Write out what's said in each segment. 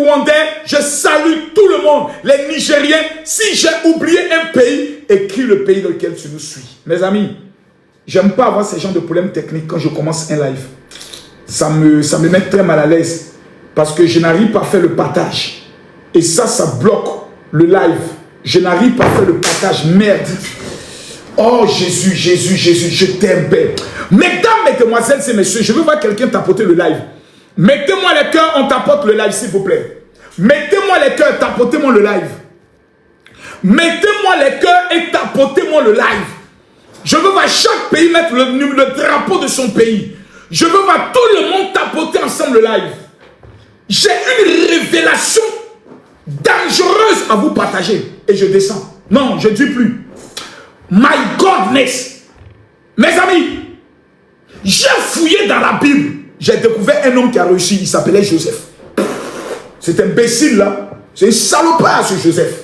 Rwandais, je salue tout le monde, les Nigériens. Si j'ai oublié un pays, écris le pays dans lequel tu nous suis. Mes amis, j'aime pas avoir ces genres de problèmes techniques quand je commence un live. Ça me met très mal à l'aise parce que je n'arrive pas à faire le partage. Et ça bloque le live. Je n'arrive pas à faire le partage. Merde. Oh Jésus, Jésus, Jésus, je t'aime. Mesdames, mesdemoiselles et messieurs, je veux voir quelqu'un tapoter le live. Mettez-moi les cœurs, on tapote le live, s'il vous plaît. Mettez-moi les cœurs, tapotez-moi le live. Mettez-moi les cœurs et tapotez-moi le live. Je veux voir chaque pays mettre le drapeau de son pays. Je veux voir tout le monde tapoter ensemble le live. J'ai une révélation dangereuse à vous partager. Et je descends. Non, je ne dis plus. My godness. Mes amis, j'ai fouillé dans la Bible. J'ai découvert un homme qui a réussi. Il s'appelait Joseph. Cet imbécile là, c'est un salopard ce Joseph.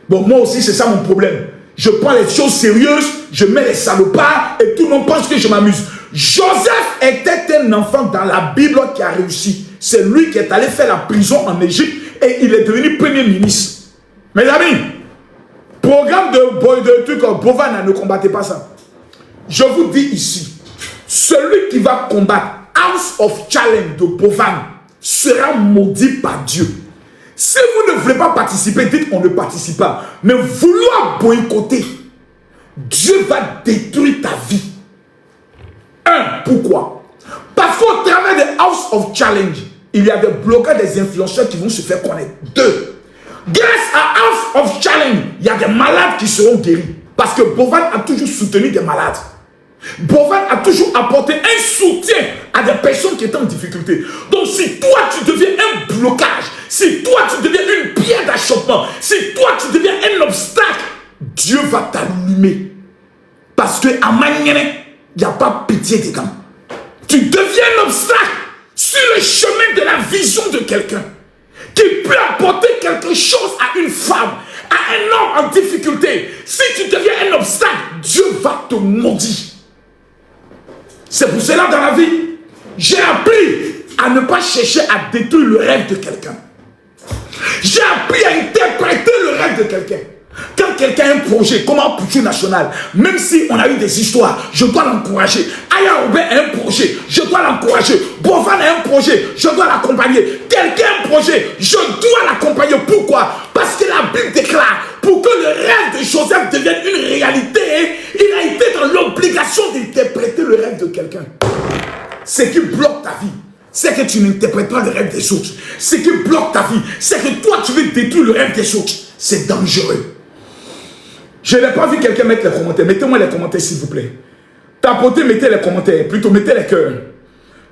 Bon, moi aussi c'est ça mon problème. Je prends les choses sérieuses, je mets les salopards et tout le monde pense que je m'amuse. Joseph était un enfant dans la Bible qui a réussi. C'est lui qui est allé faire la prison en Égypte et il est devenu premier ministre. Mes amis, programme de trucs comme Bovana, ne combattez pas ça. Je vous dis ici, celui qui va combattre House of Challenge de Bovan sera maudit par Dieu. Si vous ne voulez pas participer, dites on ne participe pas. Mais vouloir boycotter, Dieu va détruire ta vie. Pourquoi? Parce qu'au travers de House of Challenge, il y a des blogueurs, des influenceurs qui vont se faire connaître. 2. Grâce à House of Challenge, il y a des malades qui seront guéris. Parce que Bovan a toujours soutenu des malades. Bovan a toujours apporté un soutien à des personnes qui étaient en difficulté. Donc si toi tu deviens un blocage, si toi tu deviens une pierre d'achoppement, si toi tu deviens un obstacle, Dieu va t'allumer. Parce qu'à Manienne, il n'y a pas pitié des gars. Tu deviens un obstacle sur le chemin de la vision de quelqu'un qui peut apporter quelque chose à une femme, à un homme en difficulté. Si tu deviens un obstacle, Dieu va te maudire. C'est pour cela dans la vie, j'ai appris à ne pas chercher à détruire le rêve de quelqu'un. J'ai appris à interpréter le rêve de quelqu'un. Quand quelqu'un a un projet, comme un projet national, même si on a eu des histoires, je dois l'encourager. Aya Robin a un projet, je dois l'encourager. Bovan a un projet, je dois l'accompagner. Quelqu'un a un projet, je dois l'accompagner. Pourquoi? Parce que la Bible déclare, pour que le rêve de Joseph devienne une réalité, il a été dans l'obligation d'interpréter le rêve de quelqu'un. Ce qui bloque ta vie, c'est que tu n'interprètes pas le rêve des autres. Ce qui bloque ta vie, c'est que toi tu veux détruire le rêve des autres. C'est dangereux. Je n'ai pas vu quelqu'un mettre les commentaires. Mettez-moi les commentaires s'il vous plaît. Tapotez, mettez les commentaires. Plutôt mettez les cœurs.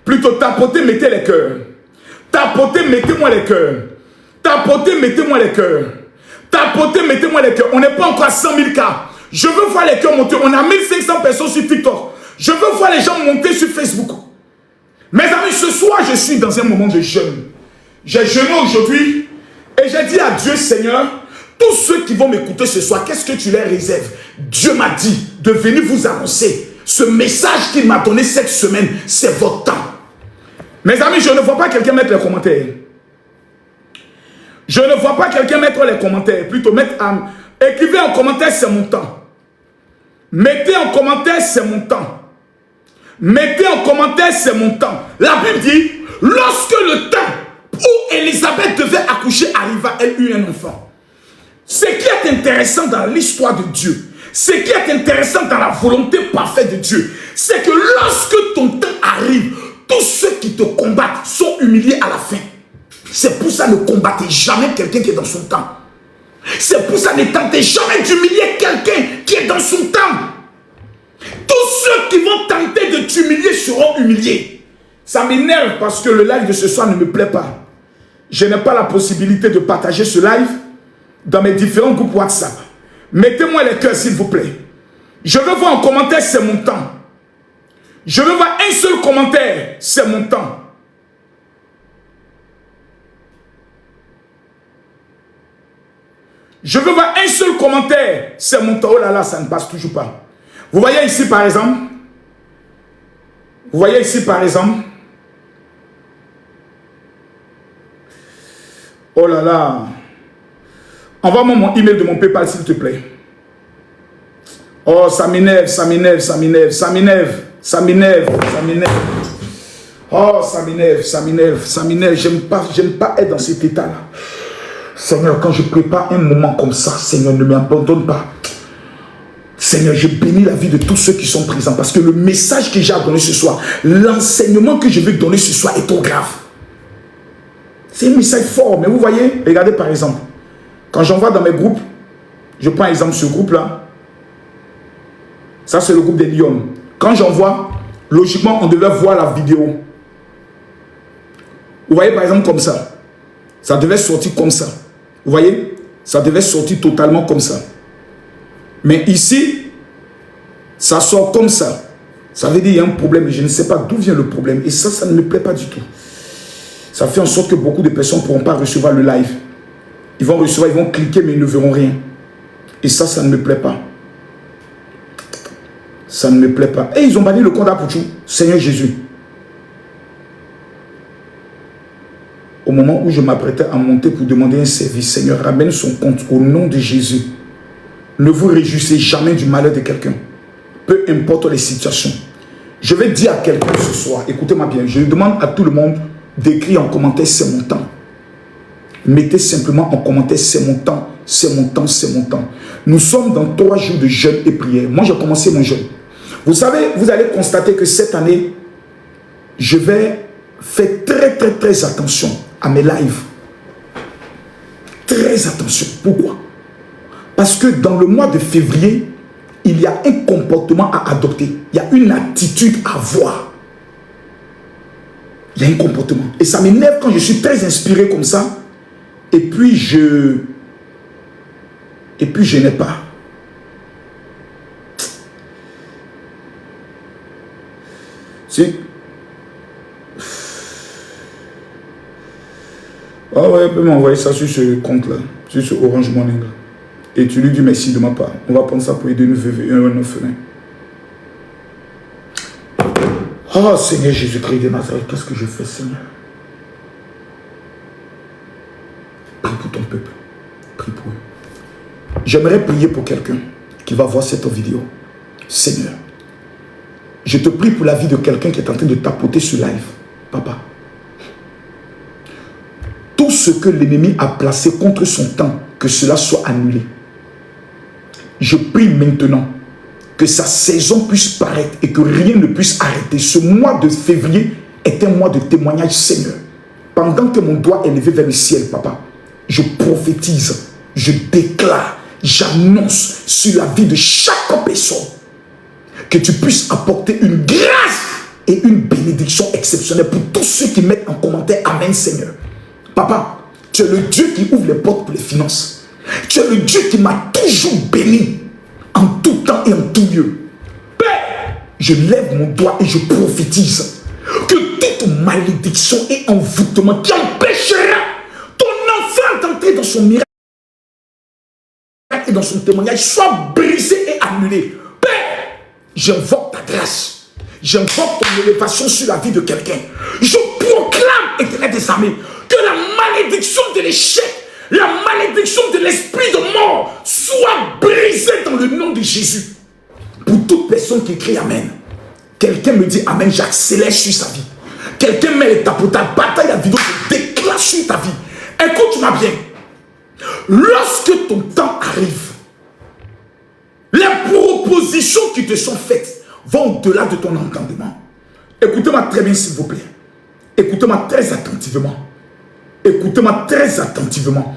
Plutôt tapotez, mettez les cœurs. Tapotez, mettez-moi les cœurs. Tapotez, mettez-moi les cœurs. Tapotez, mettez-moi les cœurs. On n'est pas encore à 100 000 cas. Je veux voir les cœurs monter. On a 1500 personnes sur TikTok. Je veux voir les gens monter sur Facebook. Mes amis, ce soir, je suis dans un moment de jeûne. J'ai jeûné aujourd'hui et j'ai dit à Dieu, Seigneur, tous ceux qui vont m'écouter ce soir, qu'est-ce que tu leur réserves? Dieu m'a dit de venir vous annoncer ce message qu'il m'a donné cette semaine. C'est votre temps. Mes amis, je ne vois pas quelqu'un mettre les commentaires. Je ne vois pas quelqu'un mettre les commentaires. Plutôt mettre écrivez en commentaire, c'est mon temps. Mettez en commentaire, c'est mon temps. Mettez en commentaire, c'est mon temps. La Bible dit, lorsque le temps où Élisabeth devait accoucher arriva, elle eut un enfant. Ce qui est intéressant dans l'histoire de Dieu, ce qui est intéressant dans la volonté parfaite de Dieu, c'est que lorsque ton temps arrive, tous ceux qui te combattent sont humiliés à la fin. C'est pour ça ne combattez jamais quelqu'un qui est dans son temps. C'est pour ça ne tentez jamais d'humilier quelqu'un qui est dans son temps. Tous ceux qui vont tenter de t'humilier seront humiliés. Ça m'énerve parce que le live de ce soir ne me plaît pas. Je n'ai pas la possibilité de partager ce live dans mes différents groupes WhatsApp. Mettez-moi les cœurs s'il vous plaît. Je veux voir en commentaire, c'est mon temps. Je veux voir un seul commentaire, c'est mon temps. Je veux voir un seul commentaire, c'est mon temps. Oh là là, ça ne passe toujours pas. Vous voyez ici par exemple. Vous voyez ici par exemple. Oh là là. Envoie-moi mon email de mon PayPal, s'il te plaît. Oh, ça m'énerve, ça m'énerve, ça m'énerve, ça m'énerve, ça m'énerve, ça m'énerve. Oh, ça m'énerve, ça m'énerve, ça m'énerve. J'aime pas être dans cet état-là. Seigneur, quand je prépare un moment comme ça, Seigneur, ne m'abandonne pas. Seigneur, je bénis la vie de tous ceux qui sont présents parce que le message que j'ai à donner ce soir, l'enseignement que je veux donner ce soir est trop grave. C'est un message fort, mais vous voyez, regardez par exemple, quand j'envoie dans mes groupes, je prends exemple ce groupe-là, ça c'est le groupe des Lions. Quand j'envoie, logiquement, on devait voir la vidéo. Vous voyez par exemple comme ça, ça devait sortir comme ça. Vous voyez, ça devait sortir totalement comme ça. Mais ici, ça sort comme ça. Ça veut dire qu'il y a un problème et je ne sais pas d'où vient le problème. Et ça ne me plaît pas du tout. Ça fait en sorte que beaucoup de personnes ne pourront pas recevoir le live. Ils vont recevoir, ils vont cliquer, mais ils ne verront rien. Et ça ne me plaît pas. Ça ne me plaît pas. Et ils ont banni le compte Apouchou. Seigneur Jésus. Au moment où je m'apprêtais à monter pour demander un service, Seigneur, ramène son compte au nom de Jésus. Ne vous réjouissez jamais du malheur de quelqu'un. Peu importe les situations. Je vais dire à quelqu'un ce soir, écoutez-moi bien, je demande à tout le monde d'écrire en commentaire, c'est mon temps. Mettez simplement en commentaire, c'est mon temps, c'est mon temps, c'est mon temps. Nous sommes dans 3 jours de jeûne et prière. Moi, j'ai commencé mon jeûne. Vous savez, vous allez constater que cette année, je vais faire très attention à mes lives. Très attention. Pourquoi? Parce que dans le mois de février, il y a un comportement à adopter. Il y a une attitude à avoir. Il y a un comportement. Et ça m'énerve quand je suis très inspiré comme ça. Et puis je n'ai pas. C'est... Ah ouais, elle peut m'envoyer ça sur ce compte-là, sur ce Orange Money là. Et tu lui dis merci de ma part. On va prendre ça pour aider un orphelin. Oh Seigneur Jésus-Christ de Nazareth, qu'est-ce que je fais, Seigneur? Prie pour ton peuple. Prie pour eux. J'aimerais prier pour quelqu'un qui va voir cette vidéo. Seigneur, je te prie pour la vie de quelqu'un qui est en train de tapoter sur live. Papa, tout ce que l'ennemi a placé contre son temps, que cela soit annulé. Je prie maintenant que sa saison puisse paraître et que rien ne puisse arrêter. Ce mois de février est un mois de témoignage, Seigneur. Pendant que mon doigt est levé vers le ciel, Papa, je prophétise, je déclare, j'annonce sur la vie de chaque personne que tu puisses apporter une grâce et une bénédiction exceptionnelle pour tous ceux qui mettent en commentaire Amen, Seigneur. Papa, tu es le Dieu qui ouvre les portes pour les finances. Tu es le Dieu qui m'a toujours béni en tout temps et en tout lieu. Père, je lève mon doigt et je prophétise que toute malédiction et envoûtement qui empêchera ton enfant d'entrer dans son miracle et dans son témoignage soit brisé et annulé. Père, j'invoque ta grâce. J'invoque ton élévation sur la vie de quelqu'un. Je proclame, Éternel des armées, que la malédiction de l'échec, la malédiction de l'esprit de mort soit brisée dans le nom de Jésus. Pour toute personne qui crie Amen, quelqu'un me dit Amen, j'accélère sur sa vie. Quelqu'un met les tapotas, bataille la vidéo, je déclare sur ta vie. Écoute-moi bien. Lorsque ton temps arrive, les propositions qui te sont faites vont au-delà de ton entendement. Écoutez-moi très bien, s'il vous plaît. Écoutez-moi très attentivement. Écoutez-moi très attentivement.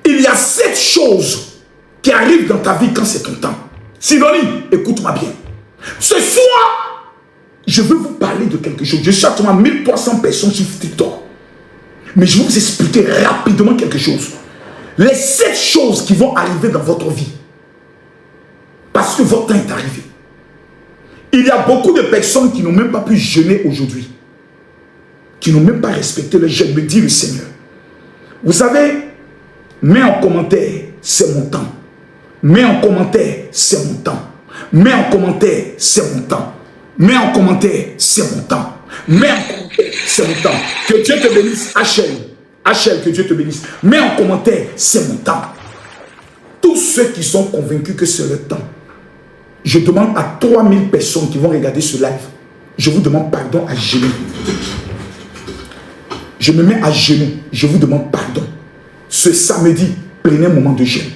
Il y a 7 choses qui arrivent dans ta vie quand c'est ton temps. Sidonie, écoute-moi bien. Ce soir, je veux vous parler de quelque chose. Je suis actuellement 1300 personnes sur TikTok. Mais je vais vous expliquer rapidement quelque chose. Les 7 choses qui vont arriver dans votre vie. Parce que votre temps est arrivé. Il y a beaucoup de personnes qui n'ont même pas pu jeûner aujourd'hui. Qui n'ont même pas respecté le jeûne, me dit le Seigneur. Vous savez, mets en commentaire, c'est mon temps. Mets en commentaire, c'est mon temps. Mets en commentaire, c'est mon temps. Mets en commentaire, c'est mon temps. Mets en commentaire, c'est mon temps. Que Dieu te bénisse, HL. HL, que Dieu te bénisse. Mets en commentaire, c'est mon temps. Tous ceux qui sont convaincus que c'est le temps, je demande à 3000 personnes qui vont regarder ce live, je vous demande pardon à genoux. Je me mets à genoux, je vous demande pardon. Ce samedi, prenez un moment de jeûne.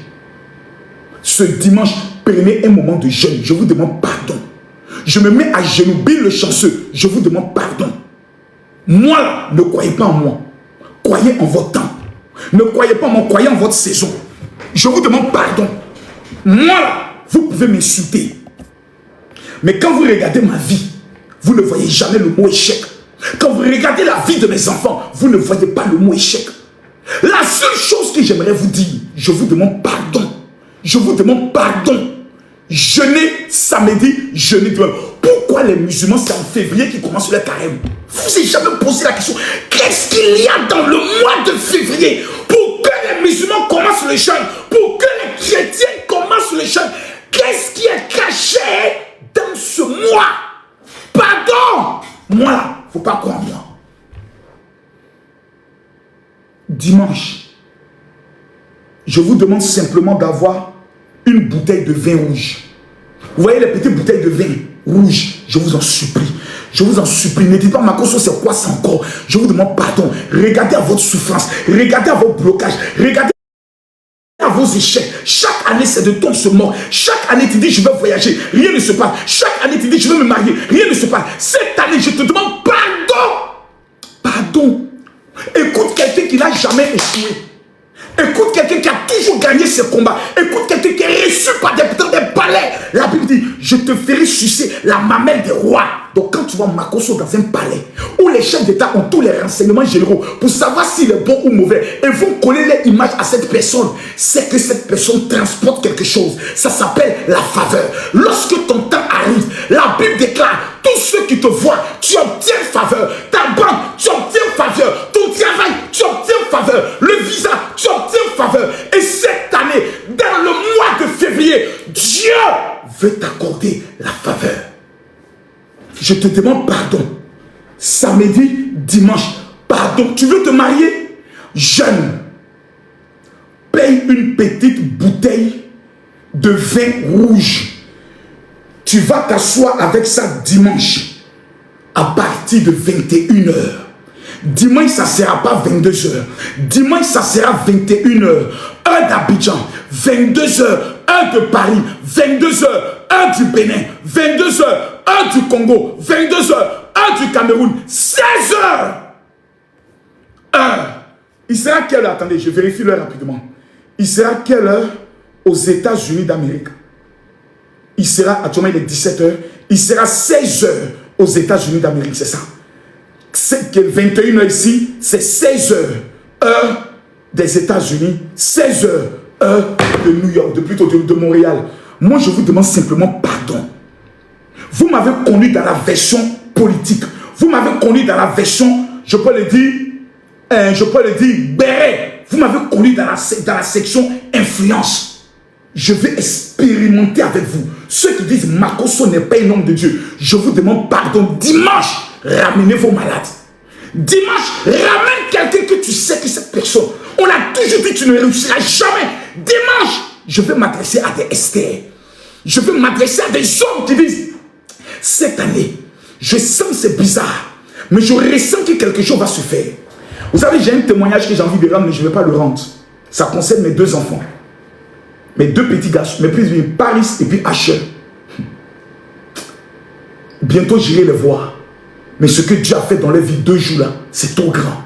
Ce dimanche, prenez un moment de jeûne, je vous demande pardon. Je me mets à genoux, Bill le chanceux, je vous demande pardon. Moi là, ne croyez pas en moi. Croyez en votre temps. Ne croyez pas en moi, croyez en votre saison. Je vous demande pardon. Moi là, vous pouvez m'insulter. Mais quand vous regardez ma vie, vous ne voyez jamais le mot échec. Quand vous regardez la vie de mes enfants, vous ne voyez pas le mot échec. La seule chose que j'aimerais vous dire, je vous demande pardon. Je vous demande pardon. Jeûner samedi, jeûner dimanche. Pourquoi les musulmans, c'est en février qu'ils commencent le carême? Vous vous êtes jamais posé la question, qu'est-ce qu'il y a dans le mois de février pour que les musulmans commencent le jeûne, pour que les chrétiens commencent le jeûne? Qu'est-ce qui est caché dans ce mois? Pardon. Moi là, il ne faut pas croire en moi. Dimanche, je vous demande simplement d'avoir une bouteille de vin rouge. Vous voyez les petites bouteilles de vin rouge, je vous en supplie. Je vous en supplie, ne dites pas Makosso c'est quoi ça encore. Je vous demande pardon. Regardez à votre souffrance, regardez à vos blocages, regardez à vos échecs. Chaque année c'est de ton se mort. Chaque année tu dis je vais voyager, rien ne se passe. Chaque année tu dis je vais me marier, rien ne se passe. Cette année je te demande pardon. Pardon. Écoute quelqu'un qui n'a jamais échoué. Écoute quelqu'un qui a toujours gagné ses combats. Écoute quelqu'un qui est reçu par des palais. La Bible dit, je te ferai sucer la mamelle des rois. Donc quand tu vois Makosso dans un palais, où les chefs d'État ont tous les renseignements généraux pour savoir s'il est bon ou mauvais, et vont coller les images à cette personne, c'est que cette personne transporte quelque chose. Ça s'appelle la faveur. Lorsque ton temps arrive, la Bible déclare, tous ceux qui te voient, tu obtiens faveur. Ta banque, tu obtiens faveur. Ton travail, tu obtiens faveur. Le visa, tu obtiens faveur. Et cette année, dans le mois de février, Dieu veut t'accorder la faveur. Je te demande pardon. Samedi, dimanche, pardon. Tu veux te marier? Jeune. Paye une petite bouteille de vin rouge. Tu vas t'asseoir avec ça dimanche à partir de 21h. Dimanche, ça ne sera pas 22h. Dimanche, ça sera 21h. Heure d'Abidjan, 22h. Heure de Paris, 22h. Heure du Bénin, 22h. Heure du Congo, 22h. Heure du Cameroun, 16h. Heure. Il sera quelle heure? Attendez, je vérifie l'heure rapidement. Il sera quelle heure aux États-Unis d'Amérique? Il sera, actuellement il est 17h, il sera 16h aux États-Unis d'Amérique, c'est ça. C'est que 21h ici, c'est 16h, heure des États-Unis, 16h, heure de New York, plutôt de Montréal. Moi, je vous demande simplement pardon. Vous m'avez connu dans la version politique. Vous m'avez connu dans la version, je peux le dire, béret. Vous m'avez connu dans la section influence. Je vais expérimenter avec vous. Ceux qui disent Makosso n'est pas un homme de Dieu, je vous demande pardon. Dimanche, ramenez vos malades. Dimanche, ramène quelqu'un que tu sais que cette personne, on a toujours dit que tu ne réussiras jamais. Dimanche, je vais m'adresser à des Esther. Je vais m'adresser à des hommes qui disent, cette année, je sens que c'est bizarre, mais je ressens que quelque chose va se faire. Vous savez, j'ai un témoignage que j'ai envie de rendre, mais je ne vais pas le rendre. Ça concerne mes deux enfants. Mes deux petits garçons, mes plus vieux, Paris et puis Asher. Bientôt j'irai les voir. Mais ce que Dieu a fait dans leur vie 2 jours là, c'est trop grand.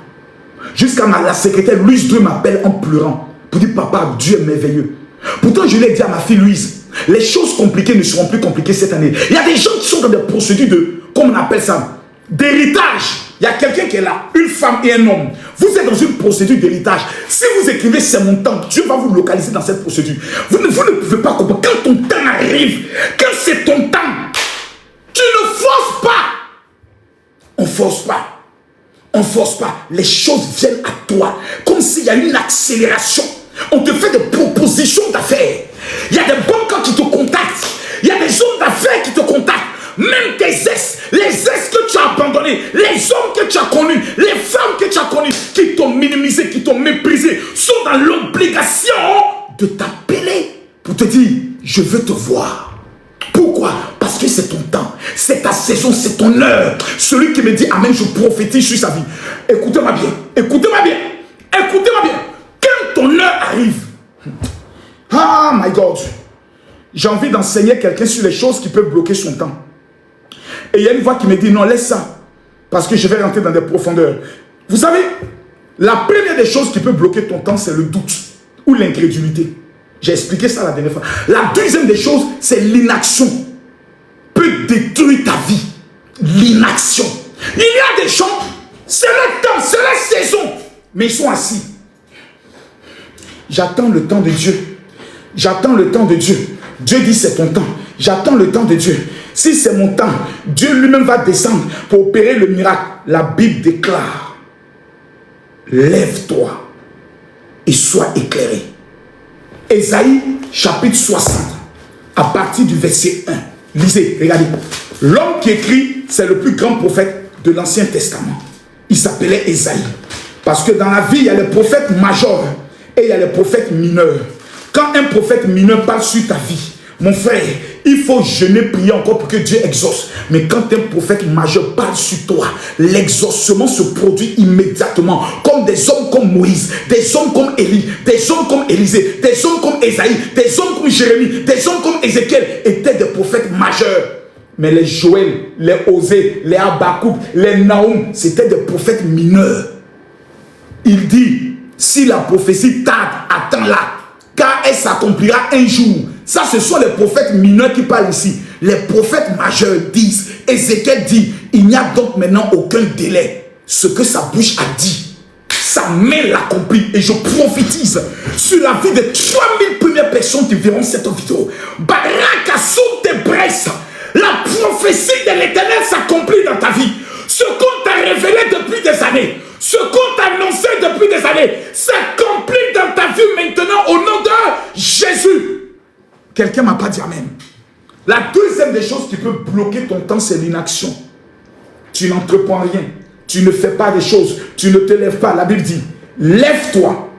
Jusqu'à la secrétaire Louise 2 m'appelle en pleurant pour dire papa, Dieu est merveilleux. Pourtant je l'ai dit à ma fille Louise, les choses compliquées ne seront plus compliquées cette année. Il y a des gens qui sont dans des procédures de, comme on appelle ça, d'héritage. Il y a quelqu'un qui est là, une femme et un homme. Vous êtes dans une procédure d'héritage. Si vous écrivez c'est mon temps, Dieu va vous localiser dans cette procédure. Vous ne pouvez pas comprendre. Quand ton temps arrive, quand c'est ton temps, tu ne forces pas. On ne force pas. On ne force pas. Les choses viennent à toi. Comme s'il y a une accélération. On te fait des propositions d'affaires. Il y a des banques qui te contactent. Il y a des hommes d'affaires qui te contactent. même tes ex, les ex que tu as abandonnés, les hommes que tu as connus, les femmes que tu as connues, qui t'ont minimisé, qui t'ont méprisé, sont dans l'obligation de t'appeler pour te dire, je veux te voir. Pourquoi? Parce que c'est ton temps, c'est ta saison, c'est ton heure. Celui qui me dit amen, je prophétise sur sa vie. Écoutez-moi bien, écoutez-moi bien, écoutez-moi bien. Quand ton heure arrive, ah my God, j'ai envie d'enseigner quelqu'un sur les choses qui peuvent bloquer son temps. Et il y a une voix qui me dit non, laisse ça, parce que je vais rentrer dans des profondeurs. Vous savez, la première des choses qui peut bloquer ton temps, c'est le doute ou l'incrédulité. J'ai expliqué ça la dernière fois. La deuxième des choses, c'est l'inaction. Peut détruire ta vie. L'inaction. Il y a des gens, c'est le temps, c'est la saison, mais ils sont assis. J'attends le temps de Dieu. J'attends le temps de Dieu. Dieu dit c'est ton temps. J'attends le temps de Dieu. Si c'est mon temps, Dieu lui-même va descendre pour opérer le miracle. La Bible déclare, lève-toi et sois éclairé. Ésaïe chapitre 60, à partir du verset 1. Lisez, regardez. L'homme qui écrit, c'est le plus grand prophète de l'Ancien Testament. Il s'appelait Ésaïe. Parce que dans la vie, il y a les prophètes majeurs et il y a les prophètes mineurs. Quand un prophète mineur parle sur ta vie, mon frère, il faut jeûner, prier encore pour que Dieu exauce. Mais quand un prophète majeur parle sur toi, l'exaucement se produit immédiatement. Comme des hommes comme Moïse, des hommes comme Élie, des hommes comme Élisée, des hommes comme Ésaïe, des hommes comme Jérémie, des hommes comme Ézéchiel étaient des prophètes majeurs. Mais les Joël, les Osée, les Habakkuk, les Naoum, c'était des prophètes mineurs. Il dit, si la prophétie tarde, attends-la, car elle s'accomplira un jour. Ça, ce sont les prophètes mineurs qui parlent ici. Les prophètes majeurs disent, Ézéchiel dit, il n'y a donc maintenant aucun délai. Ce que sa bouche a dit, sa main l'accomplit. Et je prophétise sur la vie de 3000 premières personnes qui verront cette vidéo. Baraka sous tes braises, la prophétie de l'Éternel s'accomplit dans ta vie. Ce qu'on t'a révélé depuis des années, ce qu'on t'a annoncé depuis des années, s'accomplit dans ta vie maintenant au nom de Jésus. Quelqu'un m'a pas dit amen. La deuxième des choses qui peut bloquer ton temps, c'est l'inaction. Tu n'entreprends rien. Tu ne fais pas des choses. Tu ne te lèves pas. La Bible dit, lève-toi,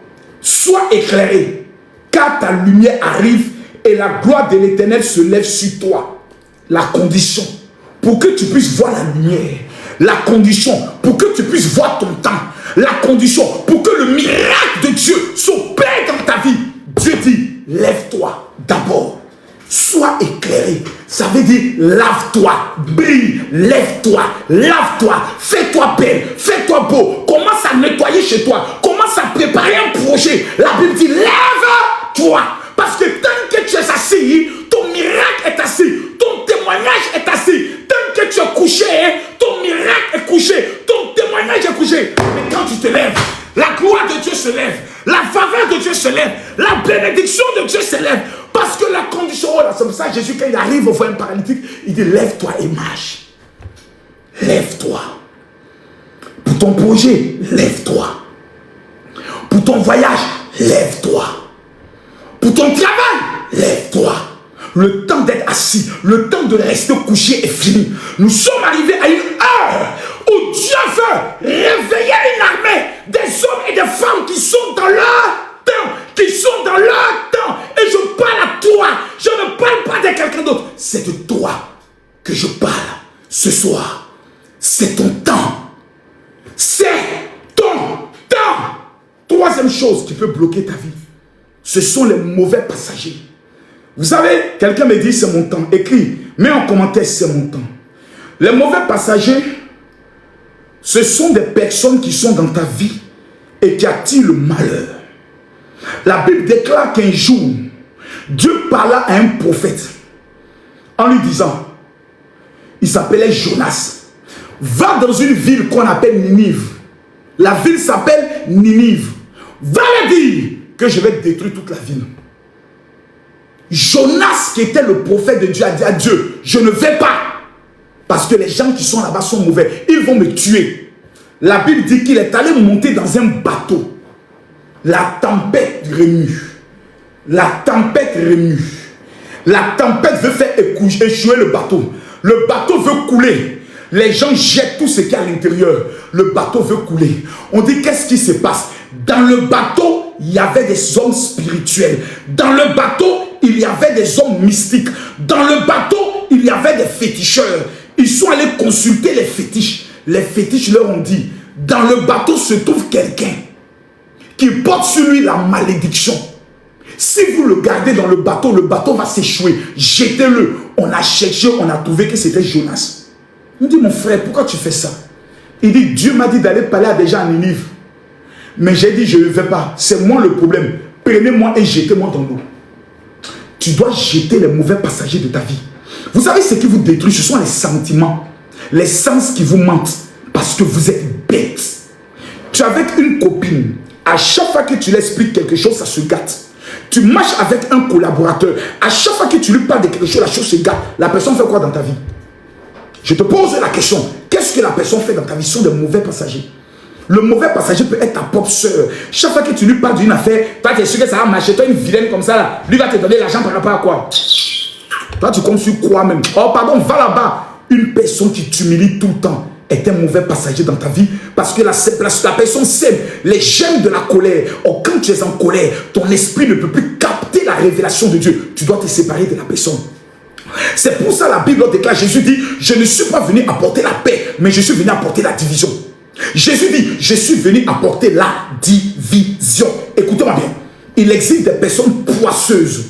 sois éclairé, car ta lumière arrive et la gloire de l'Éternel se lève sur toi. La condition pour que tu puisses voir la lumière. La condition pour que tu puisses voir ton temps. La condition pour que le miracle de Dieu s'opère dans ta vie. Dieu dit, lève-toi d'abord. Sois éclairé. Ça veut dire, lave-toi, brille, lève-toi, lave-toi, fais-toi belle, fais-toi beau. Commence à nettoyer chez toi. Commence à préparer un projet. La Bible dit, lève-toi. Parce que tant que tu es assis, ton miracle est assis. Ton témoignage est assis. Tant que tu es couché, ton miracle est couché. Ton témoignage est couché. Mais quand tu te lèves, la gloire de Dieu se lève. La faveur de Dieu se lève. La bénédiction de Dieu se lève. Parce que la condition, oh là, c'est pour ça que Jésus, quand il arrive au voie un paralytique, il dit, lève-toi et marche. Lève-toi. Pour ton projet, lève-toi. Pour ton voyage, lève-toi. Pour ton travail, lève-toi. Le temps d'être assis, le temps de rester couché est fini. Nous sommes arrivés à une heure où Dieu veut réveiller une armée des hommes et des femmes qui sont dans leur temps, qui sont dans leur temps. Et je parle à toi, je ne parle pas de quelqu'un d'autre. C'est de toi que je parle ce soir. C'est ton temps. C'est ton temps. Troisième chose qui peut bloquer ta vie, ce sont les mauvais passagers. Vous savez, quelqu'un me dit c'est mon temps. Écris, mets en commentaire c'est mon temps. Les mauvais passagers, ce sont des personnes qui sont dans ta vie et qui attirent le malheur. La Bible déclare qu'un jour, Dieu parla à un prophète en lui disant, il s'appelait Jonas, va dans une ville qu'on appelle Ninive. La ville s'appelle Ninive. Va leur dire que je vais détruire toute la ville. Jonas, qui était le prophète de Dieu, a dit à Dieu, je ne vais pas. Parce que les gens qui sont là-bas sont mauvais. Ils vont me tuer. La Bible dit qu'il est allé monter dans un bateau. La tempête remue. La tempête remue. La tempête veut faire échouer le bateau. Le bateau veut couler. Les gens jettent tout ce qu'il y a à l'intérieur. Le bateau veut couler. On dit, qu'est-ce qui se passe? Dans le bateau, il y avait des hommes spirituels. Dans le bateau, il y avait des hommes mystiques. Dans le bateau, il y avait des féticheurs. Ils sont allés consulter les fétiches. Les fétiches leur ont dit, dans le bateau se trouve quelqu'un qui porte sur lui la malédiction. Si vous le gardez dans le bateau va s'échouer. Jetez-le. On a cherché, on a trouvé que c'était Jonas. On dit, mon frère, pourquoi tu fais ça? Il dit, Dieu m'a dit d'aller parler à des gens en Ninive. Mais j'ai dit, je ne vais pas. C'est moi le problème. Prenez-moi et jetez-moi dans l'eau. Tu dois jeter les mauvais passagers de ta vie. Vous savez ce qui vous détruit, ce sont les sentiments, les sens qui vous mentent. Parce que vous êtes bête. Tu es avec une copine. À chaque fois que tu lui expliques quelque chose, ça se gâte. Tu marches avec un collaborateur. À chaque fois que tu lui parles de quelque chose, la chose se gâte. La personne fait quoi dans ta vie? Je te pose la question. Qu'est-ce que la personne fait dans ta vie? Ce sont des mauvais passagers. Le mauvais passager peut être ta propre soeur. Chaque fois que tu lui parles d'une affaire, toi tu es sûr que ça va marcher. Toi une vilaine comme ça, là, lui va te donner l'argent par rapport à quoi? Toi tu comptes sur quoi même? Oh pardon, va là-bas. Une personne qui t'humilie tout le temps est un mauvais passager dans ta vie parce que la personne sème les gemmes de la colère. Or, quand tu es en colère, ton esprit ne peut plus capter la révélation de Dieu. Tu dois te séparer de la personne. C'est pour ça la Bible déclare, Jésus dit, je ne suis pas venu apporter la paix, mais je suis venu apporter la division. Jésus dit, je suis venu apporter la division. Écoutez-moi bien, il existe des personnes poisseuses.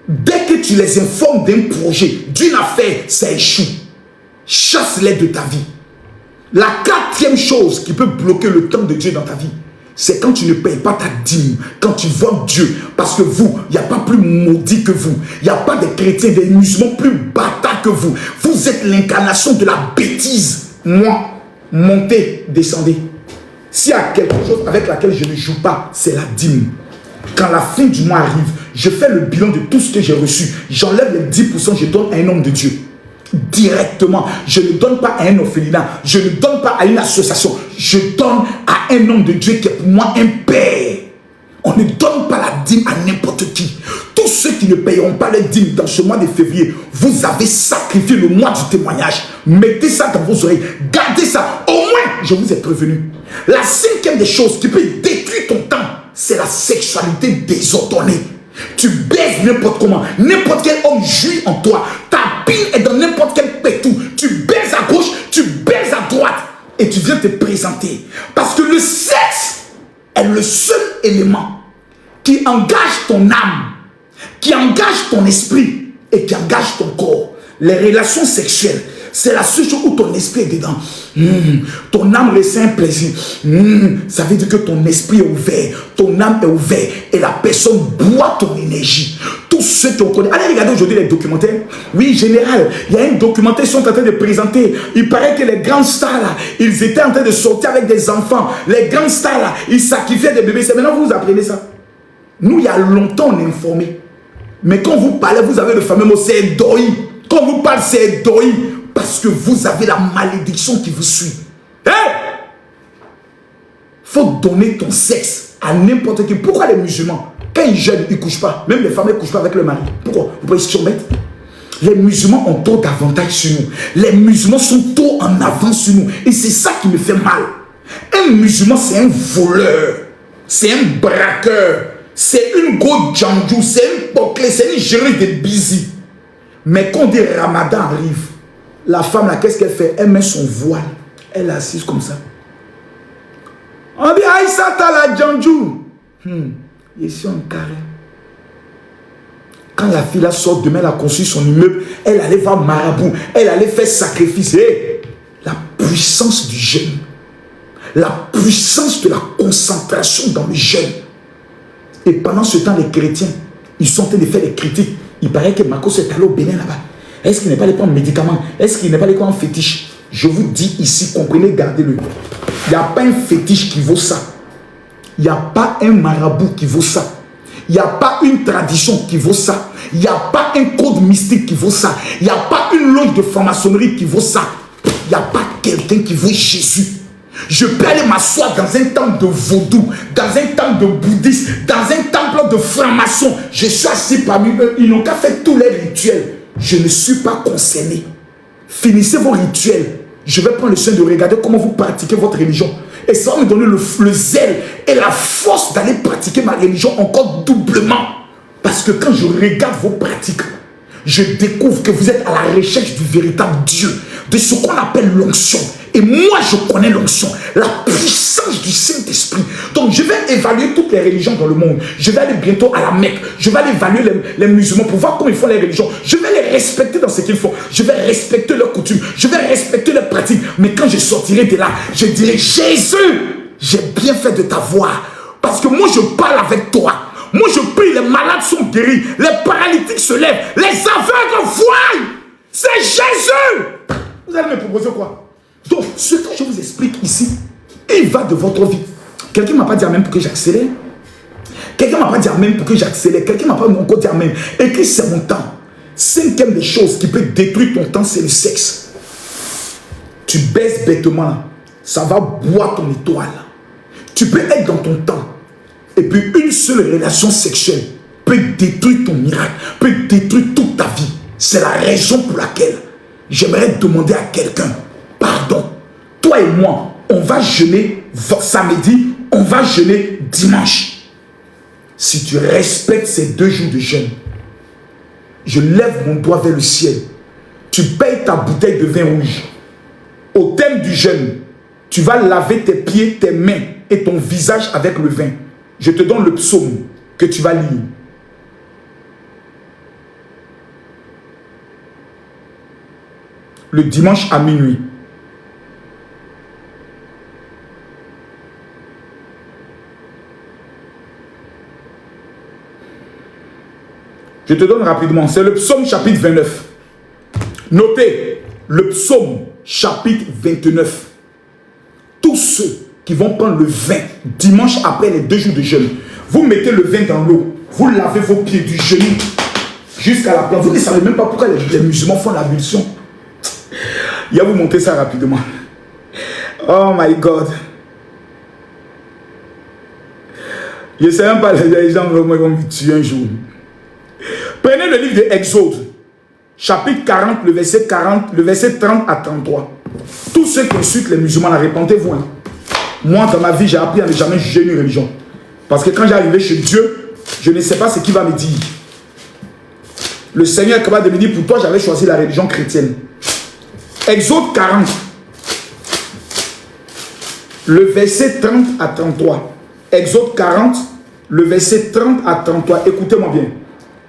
Dès que tu les informes d'un projet, d'une affaire, ça échoue. Chasse-les de ta vie. La quatrième chose qui peut bloquer le temps de Dieu dans ta vie, c'est quand tu ne payes pas ta dîme, quand tu voles Dieu. Parce que vous, il n'y a pas plus maudit que vous. Il n'y a pas de chrétiens, des musulmans plus bâtards que vous. Vous êtes l'incarnation de la bêtise. Moi, montez, descendez. S'il y a quelque chose avec laquelle je ne joue pas, c'est la dîme. Quand la fin du mois arrive, je fais le bilan de tout ce que j'ai reçu. J'enlève les 10%, je donne à un homme de Dieu. Directement, je ne donne pas à un orphelinat, je ne donne pas à une association, je donne à un homme de Dieu qui est pour moi un père. On ne donne pas la dîme à n'importe qui. Tous ceux qui ne payeront pas les dîmes dans ce mois de février, vous avez sacrifié le mois du témoignage. Mettez ça dans vos oreilles, gardez ça. Au moins, je vous ai prévenu. La cinquième des choses qui peut détruire ton temps, c'est la sexualité désordonnée. Tu baises n'importe comment, n'importe quel homme jouit en toi. Ta pile est dans n'importe quel pétou. Tu baises à gauche, tu baises à droite. Et tu viens te présenter. Parce que le sexe est le seul élément qui engage ton âme, qui engage ton esprit et qui engage ton corps. Les relations sexuelles, c'est la seule chose où ton esprit est dedans. Ton âme ressent un plaisir. Ça veut dire que ton esprit est ouvert, ton âme est ouverte et la personne boit ton énergie. Tous ceux qui ont connu. Allez regarder aujourd'hui les documentaires. Oui, général, il y a un documentaire qu'ils sont en train de présenter. Il paraît que les grands stars là, ils étaient en train de sortir avec des enfants. Les grands stars là, ils sacrifiaient des bébés. C'est maintenant que vous apprenez ça. Nous, il y a longtemps, on est informés. Mais quand vous parlez, vous avez le fameux mot, c'est doi. Quand vous parlez, c'est doi. Parce que vous avez la malédiction qui vous suit. Faut donner ton sexe à n'importe qui. Pourquoi les musulmans, quand ils jeûnent, ils ne couchent pas? Même les femmes ne couchent pas avec le mari. Pourquoi? Vous pouvez se soumettre. Les musulmans ont trop d'avantages sur nous. Les musulmans sont trop en avance sur nous. Et c'est ça qui me fait mal. Un musulman, c'est un voleur. C'est un braqueur. C'est une go djandjou. C'est un poclé. C'est une gérée de busy. Mais quand des Ramadan arrive, la femme là, qu'est-ce qu'elle fait? Elle met son voile. Elle est assise comme ça. On dit Aïssa la djandjou. Ici on carré. Quand la fille là sort demain, elle a construit son immeuble, elle allait voir marabout, elle allait faire sacrifice. La puissance du jeûne, la puissance de la concentration dans le jeûne. Et pendant ce temps, les chrétiens, ils sont en train de faire des critiques. Il paraît que Marcos est allé au Bénin là-bas. Est-ce qu'il n'est pas allé prendre médicaments? Est-ce qu'il n'est pas allé prendre fétiche? Je vous dis ici, comprenez, gardez-le. Il n'y a pas un fétiche qui vaut ça. Il n'y a pas un marabout qui vaut ça. Il n'y a pas une tradition qui vaut ça. Il n'y a pas un code mystique qui vaut ça. Il n'y a pas une loge de franc-maçonnerie qui vaut ça. Il n'y a pas quelqu'un qui vaut Jésus. Je peux aller m'asseoir dans un temple de vaudou, dans un temple de bouddhiste, dans un temple de franc-maçon. Je suis assis parmi eux. Ils n'ont qu'à faire tous les rituels. Je ne suis pas concerné. Finissez vos rituels. Je vais prendre le soin de regarder comment vous pratiquez votre religion. Et ça va me donner le zèle et la force d'aller pratiquer ma religion encore doublement. Parce que quand je regarde vos pratiques, je découvre que vous êtes à la recherche du véritable Dieu, de ce qu'on appelle l'onction. Et moi, je connais l'onction, la puissance du Saint-Esprit. Donc, je vais évaluer toutes les religions dans le monde. Je vais aller bientôt à la Mecque. Je vais aller évaluer les musulmans pour voir comment ils font les religions. Je vais les respecter dans ce qu'ils font. Je vais respecter leurs coutumes. Je vais respecter leurs pratiques. Mais quand je sortirai de là, je dirai, Jésus, j'ai bien fait de t'avoir. Parce que moi, je parle avec toi. Moi, je prie, les malades sont guéris. Les paralytiques se lèvent. Les aveugles voient. C'est Jésus. Vous allez me proposer quoi? Donc, ce que je vous explique ici, il va de votre vie. Quelqu'un ne m'a pas dit amen pour que j'accélère. Quelqu'un ne m'a pas dit amen pour que j'accélère. Quelqu'un ne m'a pas encore dit amen. Écris, c'est mon temps. Cinquième des choses qui peut détruire ton temps, c'est le sexe. Tu baisses bêtement, ça va boire ton étoile. Tu peux être dans ton temps. Et puis, une seule relation sexuelle peut détruire ton miracle, peut détruire toute ta vie. C'est la raison pour laquelle j'aimerais demander à quelqu'un, pardon, toi et moi, on va jeûner samedi, on va jeûner dimanche. Si tu respectes ces 2 jours de jeûne, je lève mon doigt vers le ciel. Tu payes ta bouteille de vin rouge. Au thème du jeûne, tu vas laver tes pieds, tes mains et ton visage avec le vin. Je te donne le psaume que tu vas lire. Le dimanche à minuit. Je te donne rapidement. C'est le psaume chapitre 29. Notez, le psaume chapitre 29. Tous ceux qui vont prendre le vin dimanche après les 2 jours de jeûne, vous mettez le vin dans l'eau, vous lavez vos pieds du genou jusqu'à la plante. Vous ne savez même pas pourquoi les musulmans font l'ablution. Il va vous montrer ça rapidement. Oh my God. Je ne sais même pas, les gens vont me tuer un jour. Prenez le livre de Exode, chapitre 40, le verset 40, le verset 30 à 33. Tous ceux qui insultent les musulmans, répentez-vous. Hein. Moi, dans ma vie, j'ai appris à ne jamais juger une religion. Parce que quand j'arrive chez Dieu, je ne sais pas ce qu'il va me dire. Le Seigneur est capable de me dire, pour toi, j'avais choisi la religion chrétienne. Exode 40, le verset 30 à 33. Exode 40, le verset 30 à 33. Écoutez-moi bien.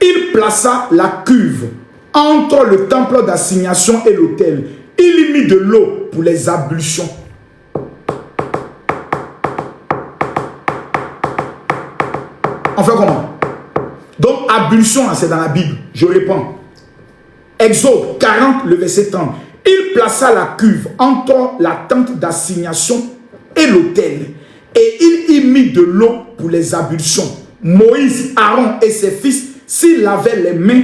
Il plaça la cuve entre le temple d'assignation et l'autel. Il y mit de l'eau pour les ablutions. Enfin, comment? Donc, ablution, c'est dans la Bible. Je réponds. Exode 40, le verset 30. Il plaça la cuve entre la tente d'assignation et l'autel. Et il y mit de l'eau pour les ablutions. Moïse, Aaron et ses fils s'ils lavaient les mains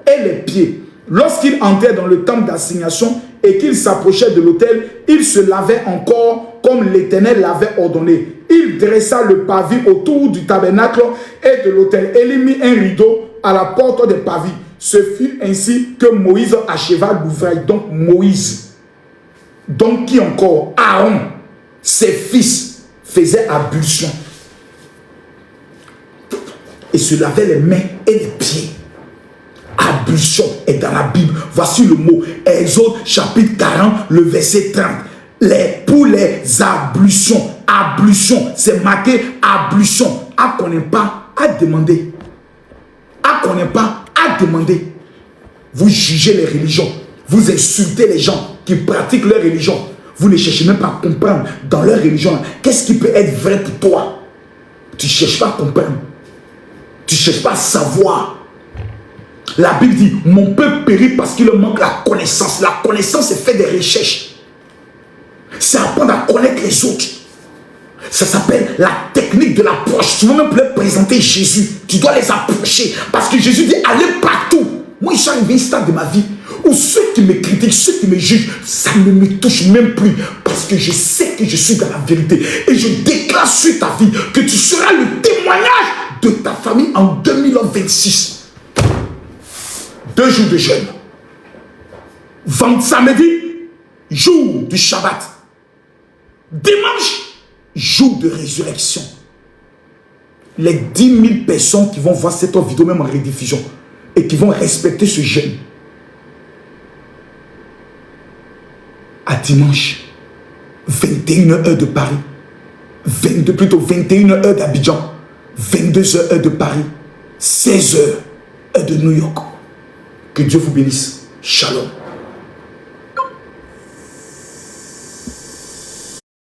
et les pieds. Lorsqu'ils entraient dans le temple d'assignation et qu'ils s'approchaient de l'autel, ils se lavaient encore comme l'Éternel l'avait ordonné. Il dressa le pavis autour du tabernacle et de l'autel. Et il mit un rideau à la porte des pavis. Ce fut ainsi que Moïse acheva l'ouvrage. Donc Moïse, donc qui encore? Aaron, ses fils faisaient ablution. Et se lavaient les mains et les pieds. Ablution est dans la Bible. Voici le mot. Exode chapitre 40, le verset 30. Pour les ablutions. Ablution, c'est marqué ablution. À qu'on n'ait pas à demander. À qu'on n'ait pas à demander. Vous jugez les religions. Vous insultez les gens qui pratiquent leur religion. Vous ne cherchez même pas à comprendre dans leur religion. Qu'est-ce qui peut être vrai pour toi? Tu ne cherches pas à comprendre. Tu ne cherches pas à savoir. La Bible dit, mon peuple périt parce qu'il manque la connaissance. La connaissance, c'est faire des recherches. C'est apprendre à connaître les autres. Ça s'appelle la technique de l'approche. Tu ne veux même plus présenter Jésus. Tu dois les approcher. Parce que Jésus dit, allez partout. Moi, je suis arrivé à un stade de ma vie où ceux qui me critiquent, ceux qui me jugent, ça ne me touche même plus. Parce que je sais que je suis dans la vérité. Et je déclare sur ta vie que tu seras le témoignage de ta famille en 2026. 2 jours de jeûne. Samedi, jour du Shabbat. Dimanche, jour de résurrection. Les 10 000 personnes qui vont voir cette vidéo même en rediffusion et qui vont respecter ce jeûne. À dimanche, 21h de Paris, plutôt 21h d'Abidjan, 22h de Paris, 16h de New York. Que Dieu vous bénisse. Shalom.